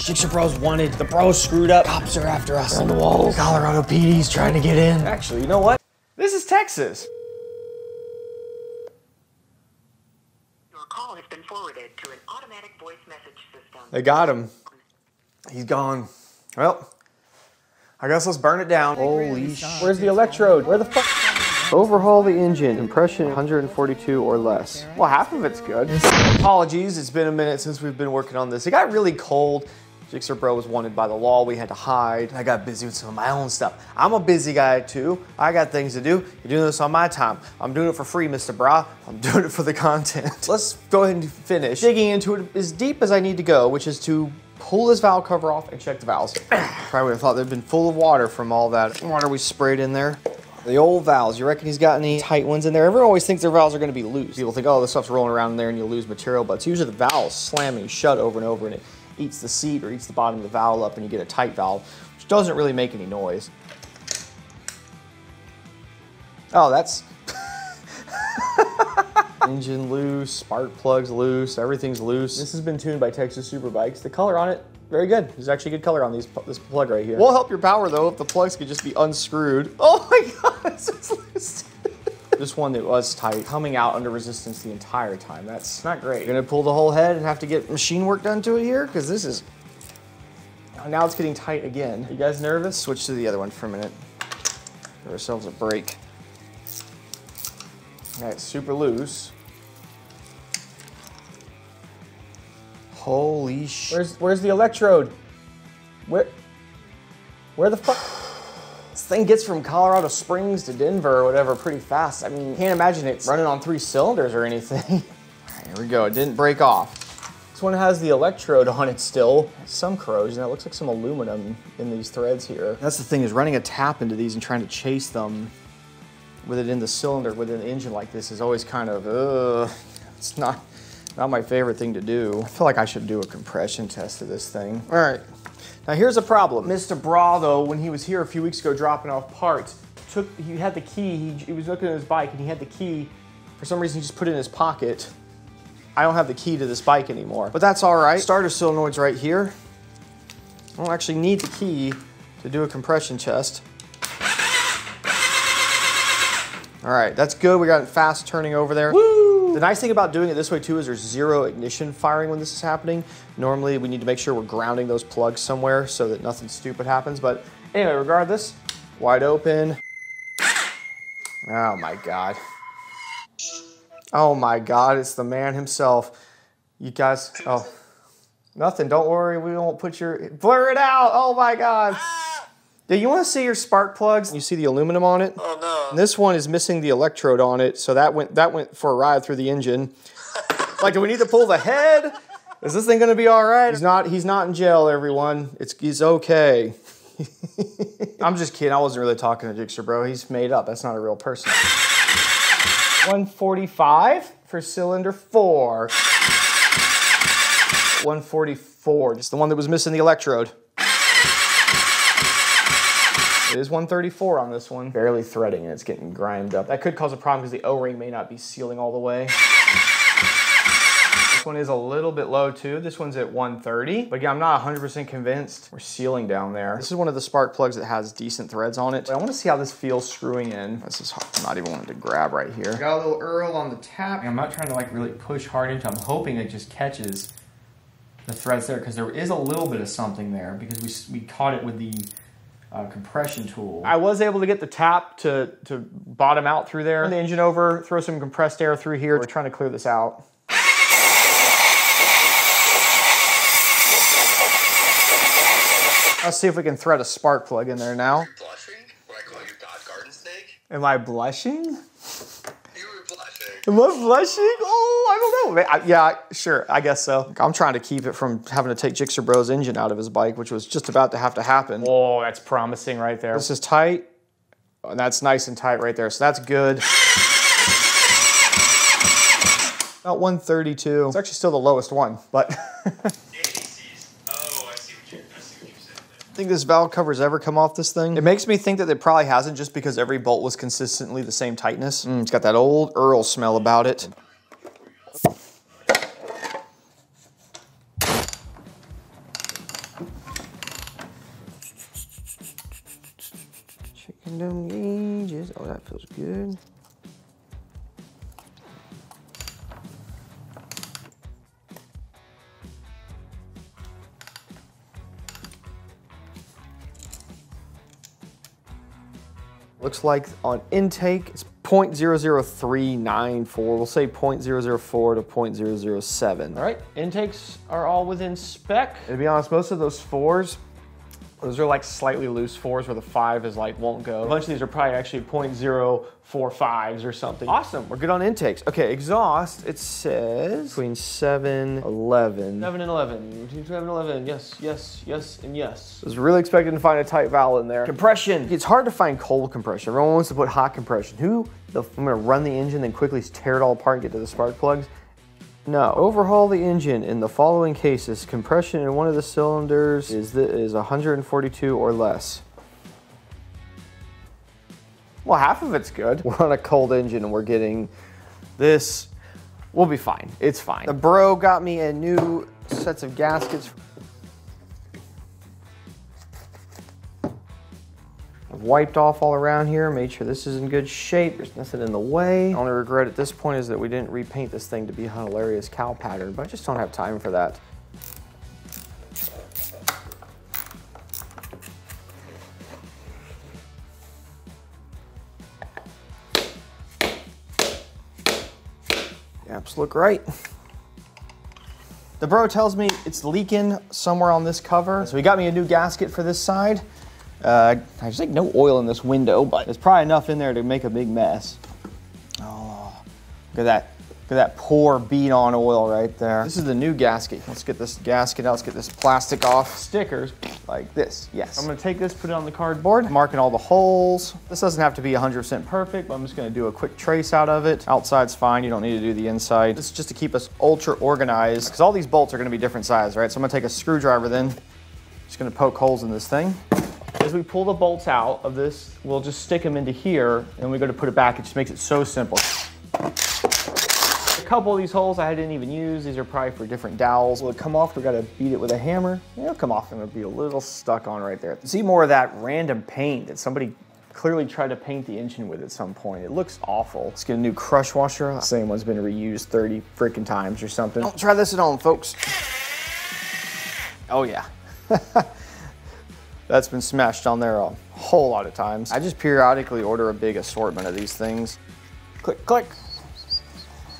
Gixxer Bros wanted. The bros screwed up. Cops are after us. They're on the walls. Colorado PD's trying to get in. Actually, you know what? This is Texas. Your call has been forwarded to an automatic voice message system. They got him. He's gone. Well, I guess let's burn it down. Holy shit. Where's the electrode? Where the fuck? Overhaul the engine. Impression 142 or less. Well, half of it's good. Apologies, it's been a minute since we've been working on this. It got really cold. Gixxer Bro was wanted by the law. We had to hide. I got busy with some of my own stuff. I'm a busy guy too. I got things to do. You're doing this on my time. I'm doing it for free, Mr. Brah. I'm doing it for the content. Let's go ahead and finish digging into it as deep as I need to go, which is to pull this valve cover off and check the valves. Probably would have thought they'd been full of water from all that water we sprayed in there. The old valves, you reckon he's got any tight ones in there? Everyone always thinks their valves are gonna be loose. People think, oh, this stuff's rolling around in there and you'll lose material, but it's usually the valves slamming shut over and over and it eats the seat or eats the bottom of the valve up and you get a tight valve, which doesn't really make any noise. Oh, that's... Engine loose, spark plugs loose, everything's loose. This has been tuned by Texas Superbikes. The color on it, very good. There's actually good color on this plug right here. Will help your power though if the plugs could just be unscrewed. Oh my God, this is loose. This one that was tight, coming out under resistance the entire time. That's not great. You're gonna pull the whole head and have to get machine work done to it here? Because this is, now it's getting tight again. You guys nervous? Switch to the other one for a minute. Give ourselves a break. All right, super loose. Holy shit. Where's the electrode? Where the fuck? This thing gets from Colorado Springs to Denver or whatever pretty fast. I mean, can't imagine it running on 3 cylinders or anything. All right, here we go, it didn't break off. This one has the electrode on it still. Some corrosion, that looks like some aluminum in these threads here. That's the thing, is running a tap into these and trying to chase them with it in the cylinder within the engine like this is always kind of, it's not my favorite thing to do. I feel like I should do a compression test of this thing. All right, now here's a problem. Mr. Brah, though, when he was here a few weeks ago dropping off parts, he had the key, he was looking at his bike and he had the key. For some reason, he just put it in his pocket. I don't have the key to this bike anymore, but that's all right. Starter solenoid's right here. I don't actually need the key to do a compression test. All right, that's good. We got it fast turning over there. Woo! The nice thing about doing it this way too is there's zero ignition firing when this is happening. Normally we need to make sure we're grounding those plugs somewhere so that nothing stupid happens. But anyway, regardless, wide open. Oh my God. Oh my God, it's the man himself. You guys, oh, nothing, don't worry. We won't put blur it out. Oh my God. Yeah, you want to see your spark plugs? You see the aluminum on it? Oh no. And this one is missing the electrode on it, so that went for a ride through the engine. Like, do we need to pull the head? Is this thing gonna be all right? He's not in jail, everyone. He's okay. I'm just kidding, I wasn't really talking to Gixxer Bro. He's made up, that's not a real person. 145 for cylinder 4. 144, just the one that was missing the electrode. It is 134 on this one. Barely threading and it's getting grimed up. That could cause a problem because the O-ring may not be sealing all the way. This one is a little bit low too. This one's at 130. But again, I'm not 100% convinced. We're sealing down there. This is one of the spark plugs that has decent threads on it. But I want to see how this feels screwing in. This is hard. I'm not even wanting to grab right here. Got a little Earl on the tap. I'm not trying to like really push hard into it. I'm hoping it just catches the threads there because there is a little bit of something there because we caught it with the compression tool. I was able to get the tap to bottom out through there. Turn the engine over, throw some compressed air through here. We're trying to clear this out. Let's see if we can thread a spark plug in there now. Are you blushing when I call you garden snake? Am I blushing? You were blushing. Am I blushing? Oh, I don't know. Yeah, sure, I guess so. I'm trying to keep it from having to take Gixxer Bro's engine out of his bike, which was just about to have to happen. Oh, that's promising right there. This is tight, and that's nice and tight right there, so that's good. About 132. It's actually still the lowest one, but... Think this valve cover's ever come off this thing? It makes me think that it probably hasn't just because every bolt was consistently the same tightness. It's got that old Earl smell about it. Checking them gauges. Oh, that feels good. Looks like on intake, it's 0.00394. We'll say 0.004 to 0.007. All right, intakes are all within spec. To be honest, most of those 4s, those are like slightly loose 4s where the 5 is like won't go. A bunch of these are probably actually 0.045s or something. Awesome, we're good on intakes. Okay, exhaust, it says between 7, 11. 7 and 11, between 7 and 11, yes, yes, yes, and yes. I was really expecting to find a tight valve in there. Compression, it's hard to find cold compression. Everyone wants to put hot compression. I'm gonna run the engine, then quickly tear it all apart and get to the spark plugs. No. Overhaul the engine in the following cases. Compression in one of the cylinders is 142 or less. Well, half of it's good. We're on a cold engine and we're getting this. We'll be fine. It's fine. The bro got me a new sets of gaskets. Wiped off all around here, made sure this is in good shape. There's nothing in the way. The only regret at this point is that we didn't repaint this thing to be a hilarious cow pattern, but I just don't have time for that. Gaps look right. The bro tells me it's leaking somewhere on this cover, so he got me a new gasket for this side. There's like no oil in this window, but there's probably enough in there to make a big mess. Oh, look at that poor bead on oil right there. This is the new gasket. Let's get this gasket out. Let's get this plastic off. Stickers like this, yes. I'm gonna take this, put it on the cardboard, marking all the holes. This doesn't have to be 100% perfect, but I'm just gonna do a quick trace out of it. Outside's fine, you don't need to do the inside. This is just to keep us ultra organized, because all these bolts are gonna be different size, right? So I'm gonna take a screwdriver then, just gonna poke holes in this thing. As we pull the bolts out of this, we'll just stick them into here, and we go to put it back. It just makes it so simple. A couple of these holes I didn't even use. These are probably for different dowels. Will it come off? We gotta beat it with a hammer. It'll come off and it'll be a little stuck on right there. See more of that random paint that somebody clearly tried to paint the engine with at some point. It looks awful. Let's get a new crush washer. Same one's been reused 30 freaking times or something. Don't try this at home, folks. Oh yeah. That's been smashed on there a whole lot of times. I just periodically order a big assortment of these things. Click, click.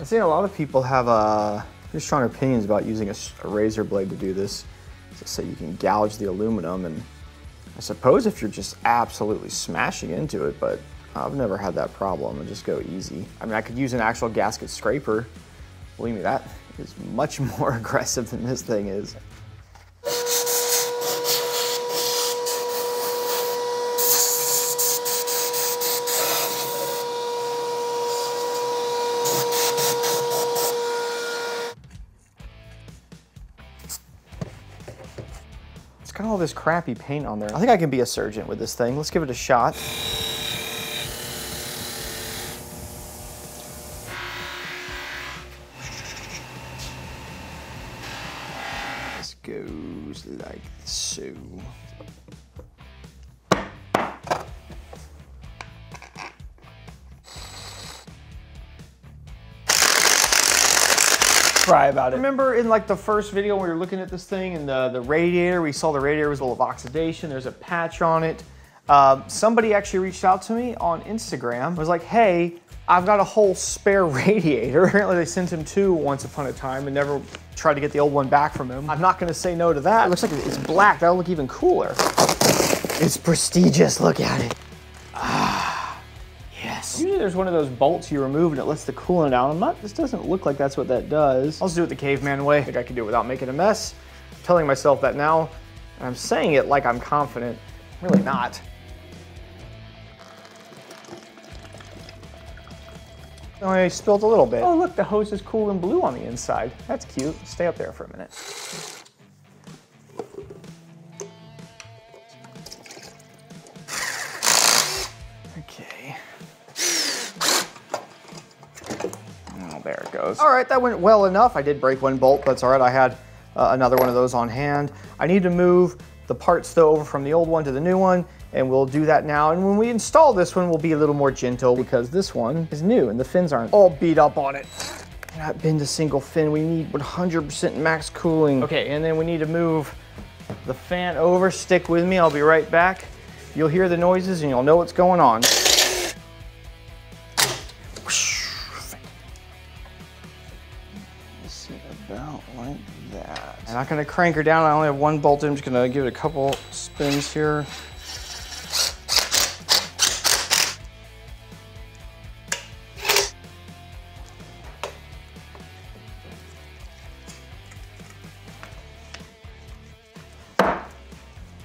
I've seen a lot of people have pretty strong opinions about using a razor blade to do this. So you can gouge the aluminum, and I suppose if you're just absolutely smashing into it, but I've never had that problem. I just go easy. I mean, I could use an actual gasket scraper. Believe me, that is much more aggressive than this thing is. Got all this crappy paint on there. I think I can be a surgeon with this thing. Let's give it a shot. This goes like so. Cry about it. Remember in like the first video when we were looking at this thing and the radiator, we saw the radiator was a little oxidation, there's a patch on it. Somebody actually reached out to me on Instagram, was like, hey, I've got a whole spare radiator. Apparently they sent him 2 once upon a time and never tried to get the old one back from him. I'm not gonna say no to that. It looks like it's black, that'll look even cooler. It's prestigious, look at it. Usually there's one of those bolts you remove and it lets the coolant out. This doesn't look like that's what that does. I'll just do it the caveman way. I think I can do it without making a mess. I'm telling myself that now, and I'm saying it like I'm confident. I'm really not. Oh, I spilled a little bit. Oh look, the hose is cool and blue on the inside. That's cute. Stay up there for a minute. Okay. Oh, there it goes. All right, that went well enough. I did break one bolt, but that's all right. I had another one of those on hand. I need to move the parts though over from the old one to the new one, and we'll do that now. And when we install this one, we'll be a little more gentle because this one is new and the fins aren't all beat up on it. Not been to single fin, we need 100% max cooling. Okay, and then we need to move the fan over. Stick with me, I'll be right back. You'll hear the noises and you'll know what's going on. About like that. I'm not gonna crank her down, I only have one bolt in. I'm just gonna give it a couple spins here.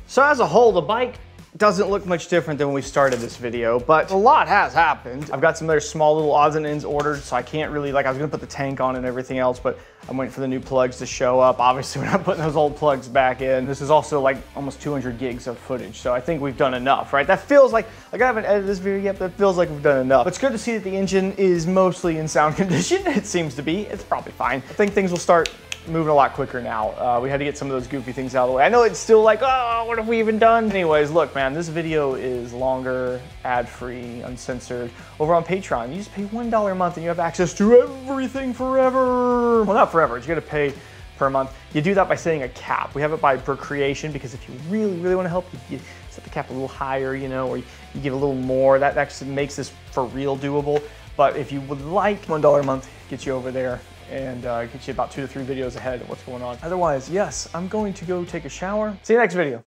So as a whole, the bike doesn't look much different than when we started this video, but a lot has happened. I've got some other small little odds and ends ordered, so I can't really, like I was gonna put the tank on and everything else, but I'm waiting for the new plugs to show up. Obviously, we're not putting those old plugs back in. This is also like almost 200 gigs of footage, so I think we've done enough, right? That feels like, I haven't edited this video yet, but it feels like we've done enough. But it's good to see that the engine is mostly in sound condition. It seems to be. It's probably fine. I think things will start moving a lot quicker now. We had to get some of those goofy things out of the way. I know it's still like, oh, what have we even done? Anyways, look, man, this video is longer, ad-free, uncensored. Over on Patreon, you just pay $1 a month and you have access to everything forever. Well, not forever, you gotta pay per month. You do that by setting a cap. We have it by per creation, because if you really, really wanna help, you set the cap a little higher, you know, or you give a little more. That actually makes this for real doable. But if you would like, $1 a month gets you over there and get you about 2 to 3 videos ahead of what's going on. Otherwise, yes, I'm going to go take a shower. See you next video.